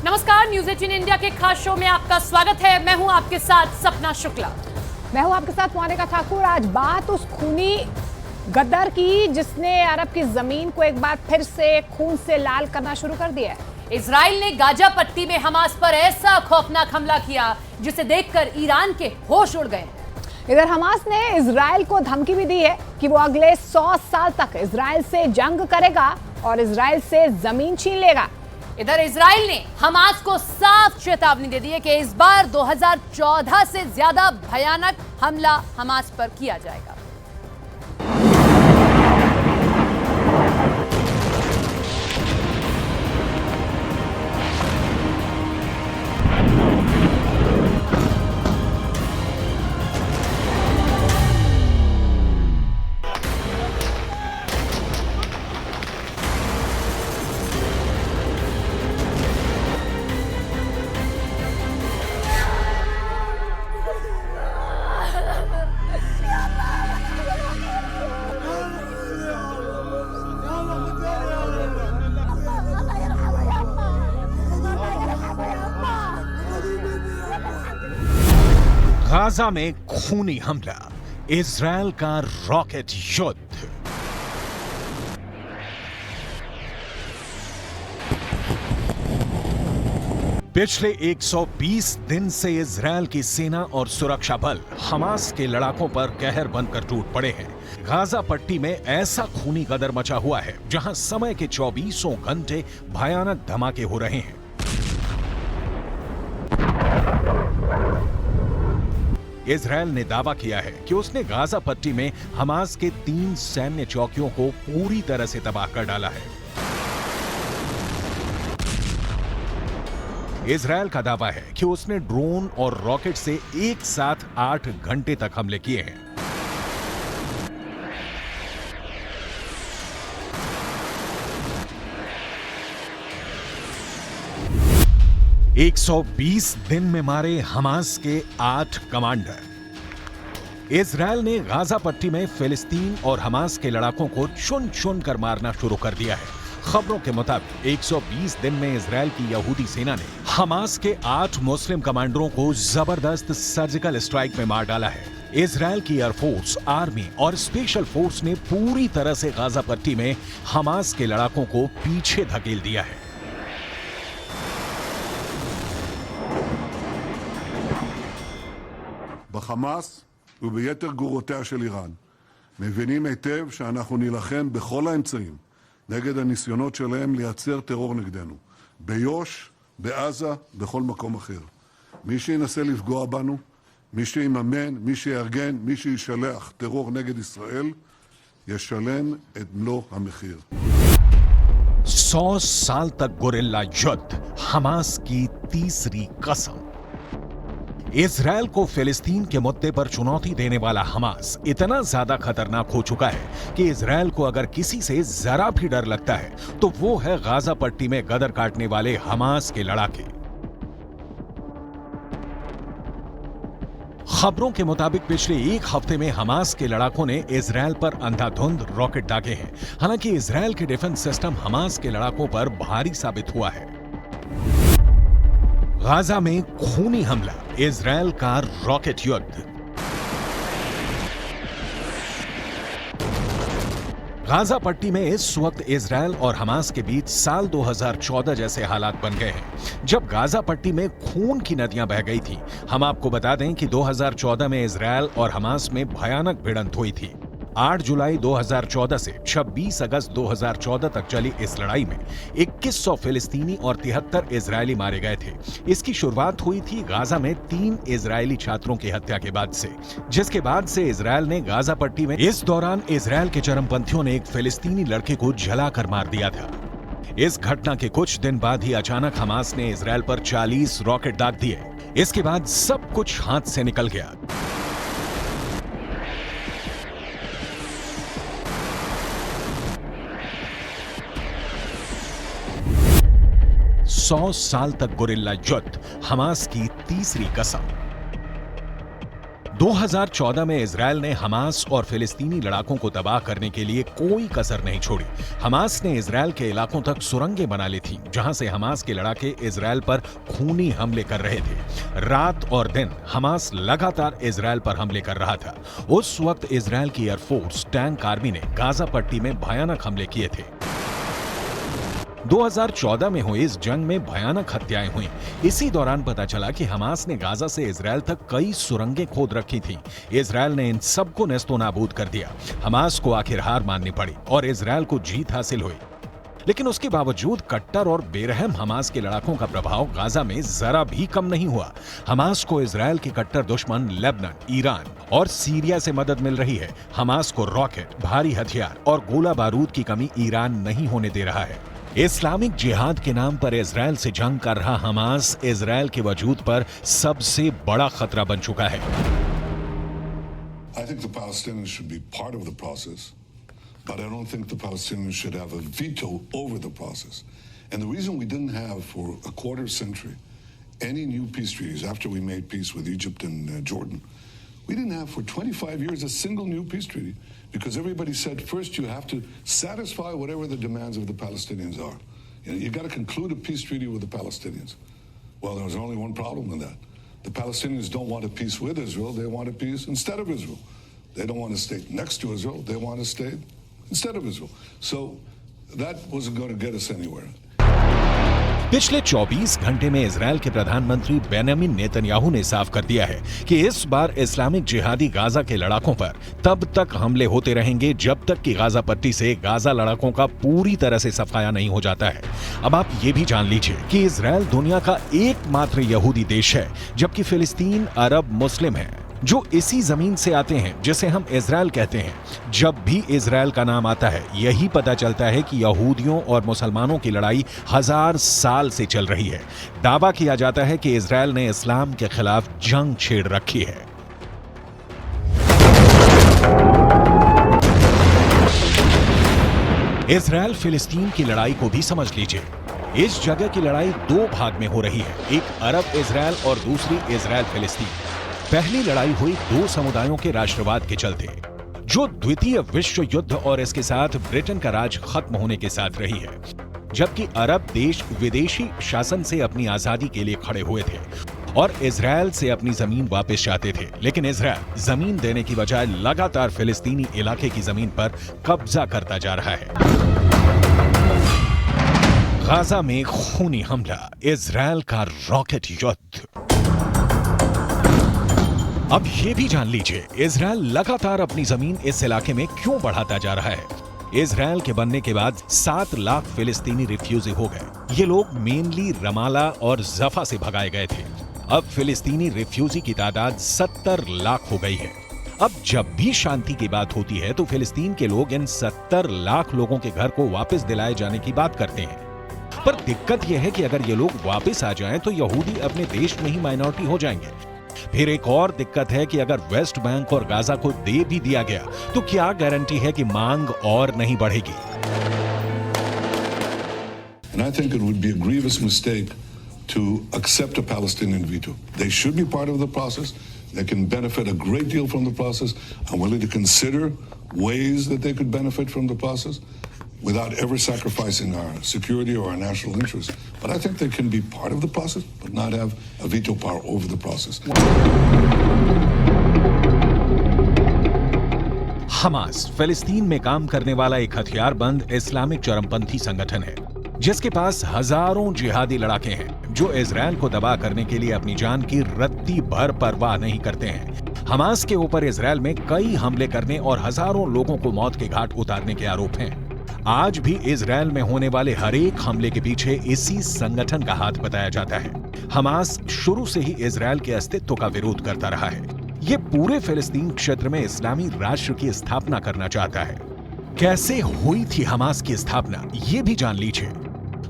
नमस्कार, news 18 India के खास शो में आपका स्वागत है। मैं हूं आपके साथ सपना शुक्ला। मैं हूं आपके साथ मोनिका ठाकुर। आज बात उस खूनी गद्दार की जिसने अरब की जमीन को एक बार फिर से खून से लाल करना शुरू कर दिया है। इजराइल ने गाजा पट्टी में हमास पर ऐसा खौफनाक हमला किया जिसे देखकर ईरान के होश उड़ गए। इधर हमास ने इजराइल को धमकी भी दी है कि वो अगले 100 साल तक इजराइल से जंग करेगा और इजराइल से जमीन छीन लेगा। इधर इजराइल ने हमास को साफ चेतावनी दे दी है कि इस बार 2014 से ज्यादा भयानक हमला हमास पर किया जाएगा। गाजा में खूनी हमला, इजरायल का रॉकेट युद्ध। पिछले 120 दिन से इजरायल की सेना और सुरक्षा बल हमास के लड़ाकों पर कहर बनकर टूट पड़े हैं। गाजा पट्टी में ऐसा खूनी गदर मचा हुआ है जहां समय के 24 घंटे भयानक धमाके हो रहे हैं। इजरायल ने दावा किया है कि उसने गाजा पट्टी में हमास के 3 सैन्य चौकियों को पूरी तरह से तबाह कर डाला है। इजरायल का दावा है कि उसने ड्रोन और रॉकेट से एक साथ 8 घंटे तक हमले किए हैं। एक 120 दिन में मारे हमास के 8 कमांडर। इजरायल ने गाजा पट्टी में फिलिस्तीन और हमास के लड़ाकों को चुन चुन कर मारना शुरू कर दिया है। खबरों के मुताबिक 120 दिन में इजरायल की यहूदी सेना ने हमास के 8 मुस्लिम कमांडरों को जबरदस्त सर्जिकल स्ट्राइक में मार डाला है। इजरायल की एयरफोर्स, आर्मी और स्पेशल फोर्स ने पूरी तरह से गाजा पट्टी में हमास के लड़ाकों को पीछे धकेल दिया है। בחמאס וביתר גרורותיה של איראן מבינים היטב שאנחנו נילחם בכל האמצעים נגד הניסיונות שלהם לייצר טרור נגדנו, ביו"ש, בעזה, בכל מקום אחר. מי שינסה לפגוע בנו, מי שיממן, מי שיארגן, מי שישלח טרור נגד ישראל, ישלם את מלוא המחיר. 100 साल तक गोरिल्ला युद्ध, हमास की तीसरी कसम। इजरायल को फिलिस्तीन के मुद्दे पर चुनौती देने वाला हमास इतना ज्यादा खतरनाक हो चुका है कि इजरायल को अगर किसी से जरा भी डर लगता है तो वो है गाजा पट्टी में गदर काटने वाले हमास के लड़ाके। खबरों के मुताबिक पिछले एक हफ्ते में हमास के लड़ाकों ने इजरायल पर अंधाधुंध रॉकेट दागे हैं। हालांकि इजरायल के डिफेंस सिस्टम हमास के लड़ाकों पर भारी साबित हुआ है। गाजा में खूनी हमला, इजरायल का रॉकेट युद्ध। गाजा पट्टी में इस वक्त इजरायल और हमास के बीच साल 2014 जैसे हालात बन गए हैं, जब गाजा पट्टी में खून की नदियां बह गई थी। हम आपको बता दें कि 2014 में इजरायल और हमास में भयानक भिड़ंत हुई थी। 8 जुलाई 2014 से 26 अगस्त 2014 तक चली इस लड़ाई में 2100 फिलिस्तीनी और 73 इजरायली मारे गए थे। इसकी शुरुआत हुई थी गाजा में 3 इजरायली छात्रों की हत्या के बाद से, जिसके बाद से इजरायल ने गाजा पट्टी में इस दौरान इजरायल के चरमपंथियों ने एक फिलिस्तीनी लड़के को जलाकर मार दिया था। इस घटना के कुछ दिन बाद ही अचानक हमास ने इजरायल पर 40 रॉकेट दाग दिए। इसके बाद सब कुछ हाथ से निकल गया। 100 साल तक गोरिल्ला युद्ध, हमास की तीसरी कसम। 2014 में इजरायल ने हमास और फिलिस्तीनी लड़ाकों को तबाह करने के लिए कोई कसर नहीं छोड़ी। हमास ने इजरायल के इलाकों तक सुरंगें बना ली थी, जहां से हमास के लड़ाके इजरायल पर खूनी हमले कर रहे थे। रात और दिन हमास लगातार इजरायल पर हमले कर रहा था। उस वक्त इजरायल की एयरफोर्स टैंक आर्मी ने गाजा पट्टी में भयानक हमले किए थे। 2014 में हुई इस जंग में भयानक हत्याएं हुई। इसी दौरान पता चला कि हमास ने गाजा से इजरायल तक कई सुरंगें खोद रखी थीं। इजरायल ने इन सबको नेस्तो नाबूद कर दिया। हमास को आखिर हार माननी पड़ी और इजरायल को जीत हासिल हुई। लेकिन उसके बावजूद कट्टर और बेरहम हमास के लड़ाकों का प्रभाव गाजा में जरा भी कम नहीं हुआ। हमास को इजरायल के कट्टर दुश्मन लेबनान, ईरान और सीरिया से मदद मिल रही है। हमास को रॉकेट, भारी हथियार और गोला बारूद की कमी ईरान नहीं होने दे रहा है। इस्लामिक जिहाद के नाम पर इजरायल से जंग कर रहा हमास इजरायल के वजूद पर सबसे बड़ा खतरा बन चुका है। I think the Palestinians should be part of the process, but I don't think the Palestinians should have a veto over the process. And the reason we didn't have for a quarter century any new peace treaties after we made peace with Egypt and Jordan, we didn't have for 25 years a single new peace treaty because everybody said first you have to satisfy whatever the demands of the Palestinians are. You got to conclude a peace treaty with the Palestinians. Well, there was only one problem with that. The Palestinians don't want a peace with Israel, they want a peace instead of Israel. They don't want a state next to Israel, they want a state instead of Israel. So that wasn't going to get us anywhere. पिछले 24 घंटे में Israel के प्रधानमंत्री Benjamin Netanyahu ने साफ कर दिया है कि इस बार इस्लामिक जिहादी गाजा के लड़ाकों पर तब तक हमले होते रहेंगे जब तक कि गाजा पट्टी से गाजा लड़ाकों का पूरी तरह से सफाया नहीं हो जाता है। अब आप ये भी जान लीजिए कि इजरायल दुनिया का एकमात्र यहूदी देश है, जबकि फिलिस्तीन अरब मुस्लिम है जो इसी जमीन से आते हैं जिसे हम इजरायल कहते हैं। जब भी इजरायल का नाम आता है यही पता चलता है कि यहूदियों और मुसलमानों की लड़ाई 1000 साल से चल रही है। दावा किया जाता है कि इजरायल ने इस्लाम के खिलाफ जंग छेड़ रखी है। इजरायल फिलिस्तीन की लड़ाई को भी समझ लीजिए। इस जगह की लड़ाई दो भाग में हो रही है, एक अरब इजरायल और दूसरी इजरायल फिलिस्तीन। पहली लड़ाई हुई दो समुदायों के राष्ट्रवाद के चलते, जो द्वितीय विश्व युद्ध और इसके साथ ब्रिटेन का राज खत्म होने के साथ रही है, जबकि अरब देश विदेशी शासन से अपनी आजादी के लिए खड़े हुए थे और इजरायल से अपनी जमीन वापस चाहते थे। लेकिन इजरायल जमीन देने की बजाय लगातार फिलिस्तीनी इलाके की जमीन पर कब्जा करता जा रहा है। गाजा में खूनी हमला, इजरायल का रॉकेट युद्ध। अब ये भी जान लीजिए इजरायल लगातार अपनी जमीन इस इलाके में क्यों बढ़ाता जा रहा है। इजरायल के बनने के बाद 7 लाख फिलिस्तीनी रिफ्यूजी हो गए। ये लोग मेनली रमाला और जफा से भगाए गए थे। अब फिलिस्तीनी रिफ्यूजी की तादाद 70 लाख हो गई है। अब जब भी शांति की बात होती है तो फिलिस्तीन के लोग इन 70 लाख लोगों के घर को वापस दिलाए जाने की बात करते हैं। पर दिक्कत यह है कि अगर ये लोग वापस आ जाएं तो यहूदी अपने देश में ही माइनॉरिटी हो जाएंगे। फिर एक और दिक्कत है कि अगर वेस्ट बैंक और गाजा को दे भी दिया गया तो क्या गारंटी है कि मांग और नहीं बढ़ेगी। And I think it would be a grievous mistake to accept a Palestinian veto. They should be part of the process. They can benefit a great deal from the process. I'm willing to consider ways that they could benefit from the process without ever sacrificing our security or our national interests. But I think they can be part of the process, but not have a veto power over the process. Hamas फिलिस्तीन में काम करने वाला एक हथियारबंद Islamic चरमपंथी संगठन है, जिसके पास हजारों जिहादी लड़ाके हैं जो इजरायल को तबाह करने के लिए अपनी जान की रत्ती भर परवाह नहीं करते हैं। हमास के ऊपर इजरायल में कई हमले करने और हजारों लोगों को मौत के घाट उतारने के आरोप हैं। आज भी इजरायल में होने वाले हर एक हमले के पीछे इसी संगठन का हाथ बताया जाता है। हमास शुरू से ही इजरायल के अस्तित्व का विरोध करता रहा है। ये पूरे फिलिस्तीन क्षेत्र में इस्लामी राष्ट्र की स्थापना करना चाहता है। कैसे हुई थी हमास की स्थापना, ये भी जान लीजिए।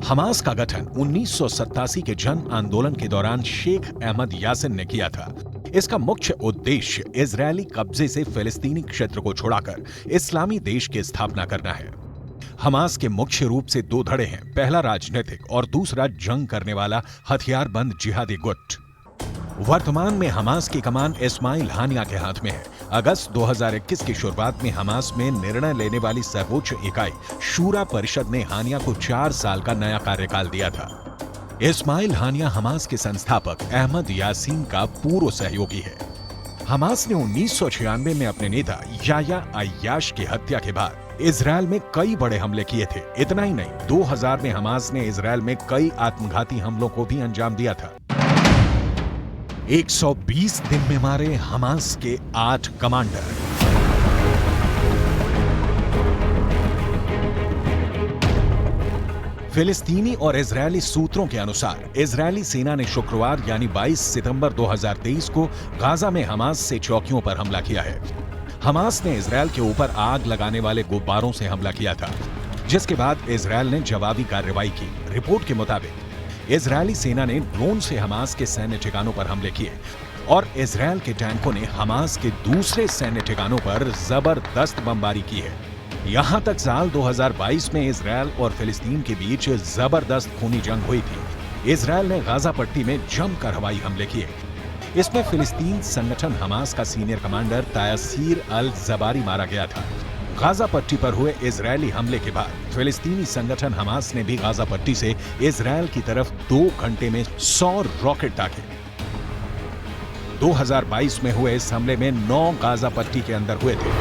हमास का गठन 1987 के जन आंदोलन के दौरान शेख अहमद यासिन ने किया था। इसका मुख्य उद्देश्य इजरायली कब्जे से फिलिस्तीनी क्षेत्र को छुड़ाकर इस्लामी देश की स्थापना करना है। हमास के मुख्य रूप से दो धड़े हैं, पहला राजनीतिक और दूसरा जंग करने वाला हथियारबंद जिहादी गुट। वर्तमान में हमास की कमान इस्माइल हानिया के हाथ में है। अगस्त 2021 की शुरुआत में हमास में निर्णय लेने वाली सर्वोच्च इकाई शूरा परिषद ने हानिया को 4 साल का नया कार्यकाल दिया था। इस्माइल हानिया हमास के संस्थापक अहमद यासीन का पूर्व सहयोगी है। हमास ने 1996 में अपने नेता याया अय्याश की हत्या के बाद इजरायल में कई बड़े हमले किए थे। इतना ही नहीं, 2000 में हमास ने इजरायल में कई आत्मघाती हमलों को भी अंजाम दिया था। 120 दिन में मारे हमास के 8 कमांडर। फिलिस्तीनी और इजरायली सूत्रों के अनुसार इजरायली सेना ने शुक्रवार यानी 22 सितंबर 2023 को गाजा में हमास से चौकियों पर हमला किया है। हमास ने इजरायल के ऊपर आग लगाने वाले गुब्बारों से हमला किया था, जिसके बाद इजरायल ने जवाबी कार्रवाई की। रिपोर्ट के मुताबिक इजरायली सेना ने ड्रोन से हमास के सैन्य ठिकानों पर हमले किए और इजरायल के टैंकों ने हमास के दूसरे सैन्य ठिकानों पर जबरदस्त बमबारी की है। यहां तक साल 2022 में इजरायल और फिलिस्तीन के बीच जबरदस्त खूनी जंग हुई थी। इजरायल ने गाजा पट्टी में जमकर हवाई हमले किए। इसमें फिलिस्तीन संगठन हमास का सीनियर कमांडर तायसीर अल जबारी मारा गया था। गाजा पट्टी पर हुए इजरायली हमले के बाद फिलिस्तीनी संगठन हमास ने भी गाजा पट्टी से इजरायल की तरफ 2 घंटे में 100 रॉकेट दागे। 2022 में हुए इस हमले में 9 गाजा पट्टी के अंदर हुए थे।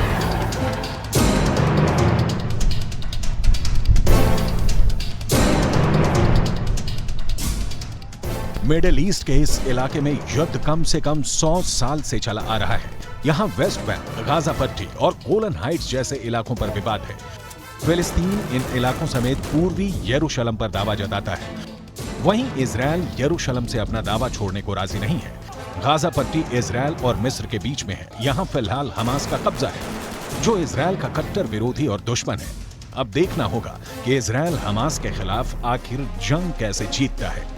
मिडिल ईस्ट के इस इलाके में युद्ध कम से कम 100 साल से चला आ रहा है। यहाँ वेस्ट बैंक, गाजा पट्टी और गोलन हाइट्स जैसे इलाकों पर विवाद है। फिलिस्तीन इन इलाकों समेत पूर्वी यरूशलेम पर दावा जताता है। वहीं इजरायल यरूशलेम से अपना दावा छोड़ने को राजी नहीं है। गाजा पट्टी इजरायल और मिस्र के बीच में है। यहाँ फिलहाल हमास का कब्जा है, जो इजरायल का कट्टर विरोधी और दुश्मन है। अब देखना होगा कि इजरायल हमास के खिलाफ आखिर जंग कैसे जीतता है।